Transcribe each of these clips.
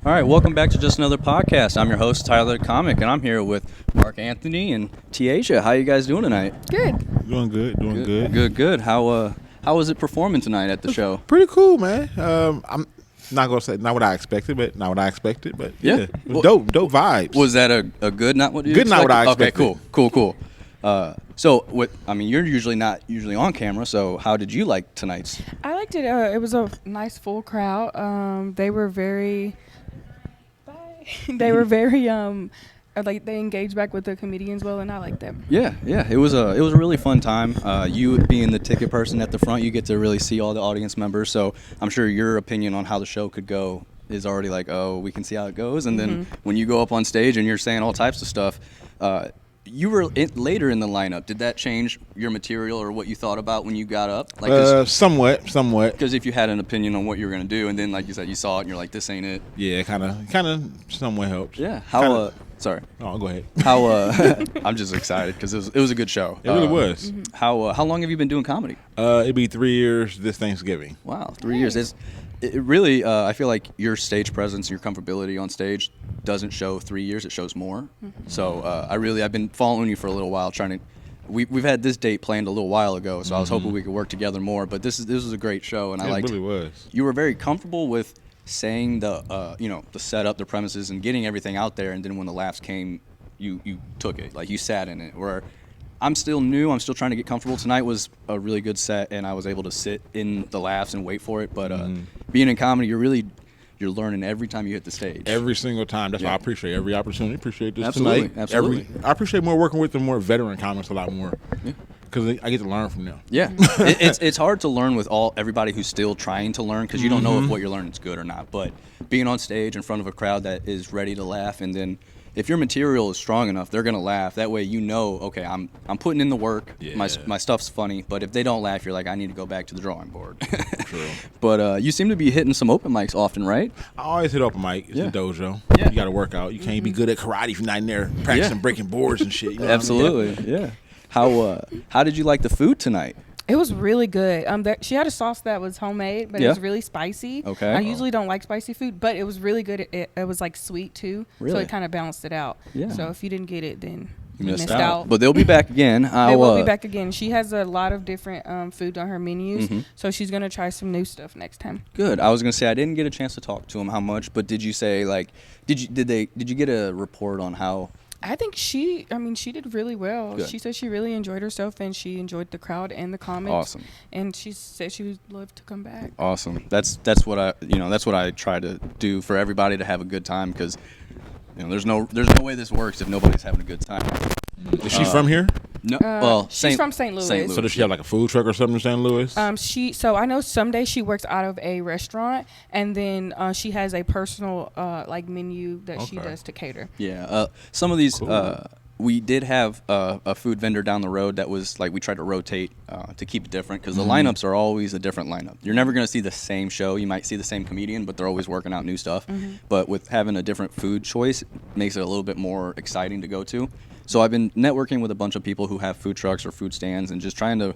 All right, welcome back to Just Another Podcast. I'm your host, Tyler the Comic, and I'm here with Mark Anthony and Tiaja. How you guys doing tonight? Good. Doing good. Good. How was it performing tonight at the show? Pretty cool, man. I'm not gonna say not what I expected, but yeah, it was dope vibes. Was that a good, not what you good, expected? not what I expected. Okay, cool. You're usually not on camera, so how did you like tonight's? I liked it. It was a nice full crowd. They were very like they engaged back with the comedians well, and I liked them. Yeah. It was a really fun time. You being the ticket person at the front, you get to really see all the audience members. So I'm sure your opinion on how the show could go is already like, oh, we can see how it goes. And then when you go up on stage and you're saying all types of stuff, you were later in the lineup. Did that change your material or what you thought about when you got up? Somewhat. Because if you had an opinion on what you were going to do, and then, like you said, you saw it and you're like, this ain't it. Yeah, kind of somewhat helps. Yeah. Sorry. Oh, go ahead. I'm just excited because it was a good show. It really was. How long have you been doing comedy? It'd be 3 years this Thanksgiving. Wow, 3 years. It really, I feel like your stage presence, your comfortability on stage doesn't show 3 years, it shows more. So I've been following you for a little while, we've had this date planned a little while ago, so I was hoping we could work together more, but this was a great show, and I liked it. It really was. You were very comfortable with saying the setup, the premises, and getting everything out there, and then when the laughs came, you took it, like you sat in it, where I'm still new. I'm still trying to get comfortable. Tonight was a really good set, and I was able to sit in the laughs and wait for it. But being in comedy, you're learning every time you hit the stage. Every single time. That's why I appreciate every opportunity. Appreciate this Absolutely. tonight. Absolutely. I appreciate working with the more veteran comics a lot more. Because I get to learn from them. Yeah, it's hard to learn with everybody who's still trying to learn because you don't know if what you're learning is good or not. But being on stage in front of a crowd that is ready to laugh, and then if your material is strong enough, they're gonna laugh. That way, okay, I'm putting in the work. Yeah. My stuff's funny. But if they don't laugh, you're like, I need to go back to the drawing board. True. But you seem to be hitting some open mics often, right? I always hit open mic. It's a dojo. Yeah. You got to work out. You can't be good at karate if you're not in there practicing breaking boards and shit. You know Absolutely. what I mean? Yeah. How did you like the food tonight? It was really good. She had a sauce that was homemade, but it was really spicy. Okay. I usually don't like spicy food, but it was really good. It was like sweet too, Really? so it kind of balanced it out. Yeah. So if you didn't get it, then You missed out. But they'll be back again. They will be back again. She has a lot of different food on her menus, so she's gonna try some new stuff next time. Good. I was gonna say I didn't get a chance to talk to him how much, but did you say did you get a report on how? I think she did really well. Good. She said she really enjoyed herself, and she enjoyed the crowd and the comments. Awesome. And she said she would love to come back. Awesome. That's what I try to do for everybody, to have a good time, because there's no way this works if nobody's having a good time. Is she from here? No. She's from St. Louis. So does she have like a food truck or something in St. Louis? So I know some days she works out of a restaurant, and then she has a personal menu that she does to cater. Yeah. Some of these Cool. We did have a food vendor down the road that was we tried to rotate to keep it different, because the lineups are always a different lineup. You're never going to see the same show. You might see the same comedian, but they're always working out new stuff. But with having a different food choice, it makes it a little bit more exciting to go to. So I've been networking with a bunch of people who have food trucks or food stands, and just trying to,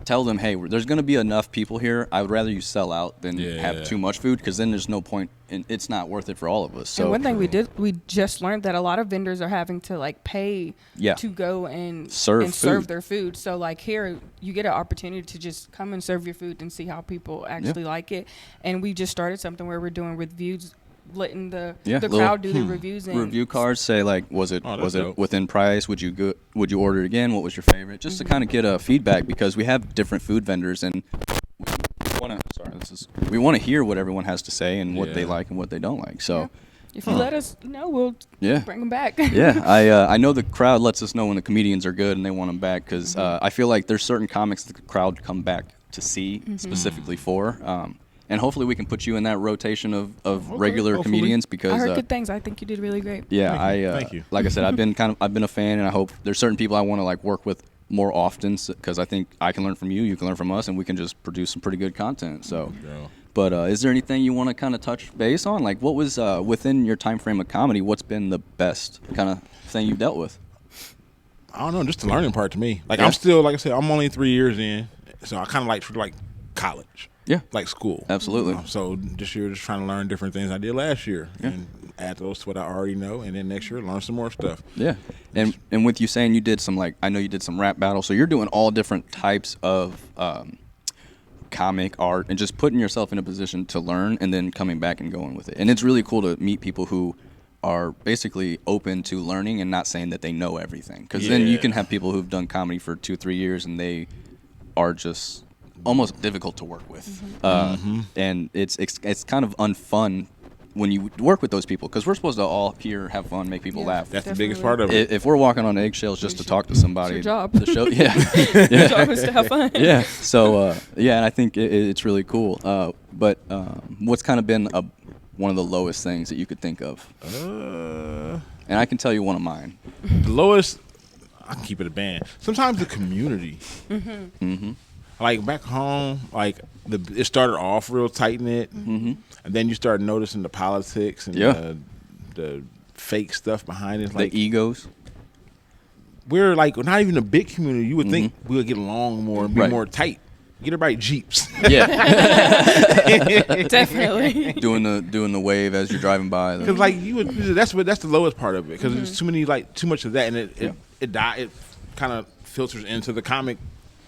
tell them, hey, there's going to be enough people here. I would rather you sell out than have too much food, because then there's no point, and it's not worth it for all of us. So and one thing we just learned that a lot of vendors are having to pay to go and serve their food. So here you get an opportunity to just come and serve your food and see how people actually like it. And we just started something where we're doing reviews, letting the crowd do the reviews, and review cards say was it dope. within price, would you order it again, what was your favorite, just to kind of get a feedback, because we have different food vendors, and we want to hear what everyone has to say and what they like and what they don't like. So if you let us know, we'll bring them back. I know the crowd lets us know when the comedians are good and they want them back, because I feel like there's certain comics that the crowd come back to see specifically for. And hopefully we can put you in that rotation of regular comedians, because I heard good things. I think you did really great. Yeah, Thank you. Like I said, I've been a fan, and I hope there's certain people I want to work with more often, because I think I can learn from you, you can learn from us, and we can just produce some pretty good content. So, but is there anything you want to kind of touch base on? What was within your time frame of comedy? What's been the best kind of thing you've dealt with? I don't know, just the learning part to me. I'm still, like I said, I'm only 3 years in, so I kind of treat it like college. Yeah. Like school. Absolutely. So this year, just trying to learn different things I did last year and add those to what I already know, and then next year learn some more stuff. Yeah. And with you saying you did some, like, I know you did some rap battles, so you're doing all different types of comic art and just putting yourself in a position to learn and then coming back and going with it. And it's really cool to meet people who are basically open to learning and not saying that they know everything. Because then you can have people who've done comedy for 2-3 years and they are just almost difficult to work with. And it's kind of unfun when you work with those people, because we're supposed to all here have fun, make people laugh. That's the biggest part of it. If we're walking on eggshells just to talk to somebody, it's your job. The show, Your job is to have fun. Yeah. So and I think it's really cool. But what's kind of been one of the lowest things that you could think of? And I can tell you one of mine. The lowest, I can keep it a band. Sometimes the community. Like back home, like it started off real tight knit, and then you start noticing the politics and the fake stuff behind it. Like the egos. We're like not even a big community. You would think we would get along more and be more tight. Get everybody Jeeps. Yeah, definitely. Doing the wave as you're driving by. Because like that's the lowest part of it. Because there's too much of that, and it kind of filters into the comic.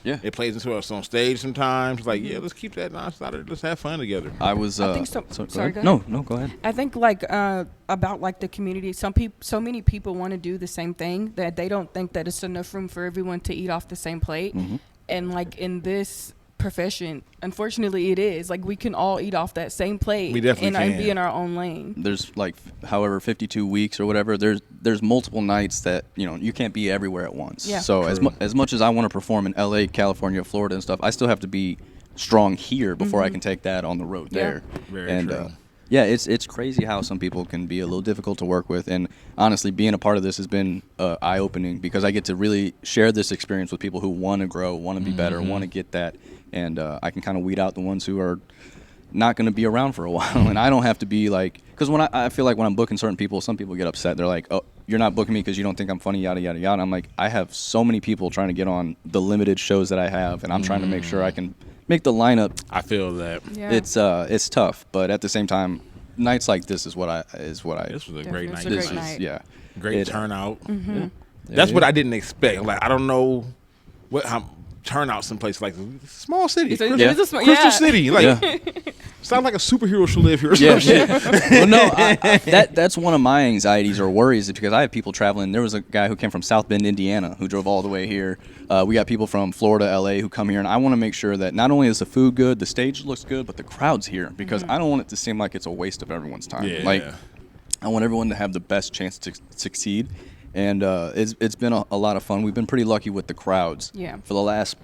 Yeah, it plays into us on stage sometimes. Like, let's keep that nonstop. Let's have fun together. I was. I think so. Sorry, go ahead. No, go ahead. I think like about like the community. So many people want to do the same thing that they don't think that it's enough room for everyone to eat off the same plate. And like in this profession, unfortunately, it is like we can all eat off that same plate. We definitely can. And be in our own lane. There's like however 52 weeks or whatever. There's multiple nights that you can't be everywhere at once. Yeah. So as much as I want to perform in LA, California, Florida, and stuff, I still have to be strong here before I can take that on the road there. Very true. It's crazy how some people can be a little difficult to work with, and honestly, being a part of this has been eye-opening because I get to really share this experience with people who want to grow, want to be better, want to get that, and I can kind of weed out the ones who are not going to be around for a while, and I don't have to be like, because when I feel like when I'm booking certain people, some people get upset. They're like, oh, you're not booking me because you don't think I'm funny, yada, yada, yada. I'm like, I have so many people trying to get on the limited shows that I have, and I'm trying to make sure I can make the lineup. I feel that. Yeah. It's tough, but at the same time, nights like this is what I. This was a great night. This is great turnout. That's what I didn't expect. Like I don't know how turnouts in places like this. Small city, Crystal City. Like sounds like a superhero should live here. Well, no, that's one of my anxieties or worries is because I have people traveling. There was a guy who came from South Bend, Indiana, who drove all the way here. We got people from Florida, LA, who come here, and I want to make sure that not only is the food good, the stage looks good, but the crowd's here because I don't want it to seem like it's a waste of everyone's time. Yeah. Like I want everyone to have the best chance to succeed, and it's been a lot of fun. We've been pretty lucky with the crowds. Yeah. For the last.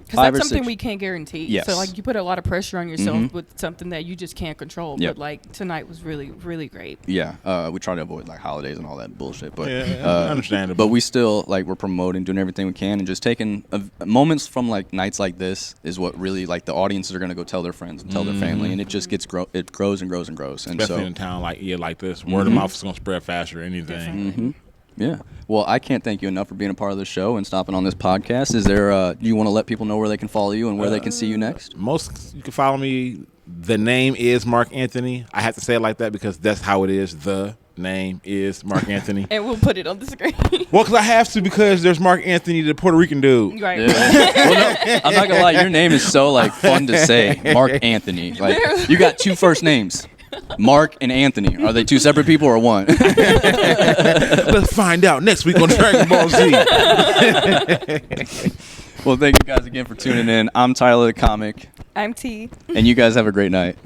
Because that's something we can't guarantee. Yes. So, like, you put a lot of pressure on yourself with something that you just can't control. But, like, tonight was really, really great. Yeah. We try to avoid, like, holidays and all that bullshit. But understandable. But we still, like, we're promoting, doing everything we can. And just taking moments from, like, nights like this is what really, like, the audiences are going to go tell their friends and tell their family. And it just it grows and grows and grows. And especially in a town like this. Word of mouth is going to spread faster than anything. Yeah. Well, I can't thank you enough for being a part of the show and stopping on this podcast. Is there, do you want to let people know where they can follow you and where they can see you next? You can follow me. The name is Mark Anthony. I have to say it like that because that's how it is. The name is Mark Anthony. And we'll put it on the screen. Well, because I have to because there's Mark Anthony, the Puerto Rican dude. Right. Yeah. Well, no, I'm not going to lie. Your name is so, like, fun to say. Mark Anthony. Like, you got two first names. Mark and Anthony. Are they two separate people or one? Let's find out next week on Dragon Ball Z. Well, thank you guys again for tuning in. I'm Tyler the Comic. I'm T. And you guys have a great night.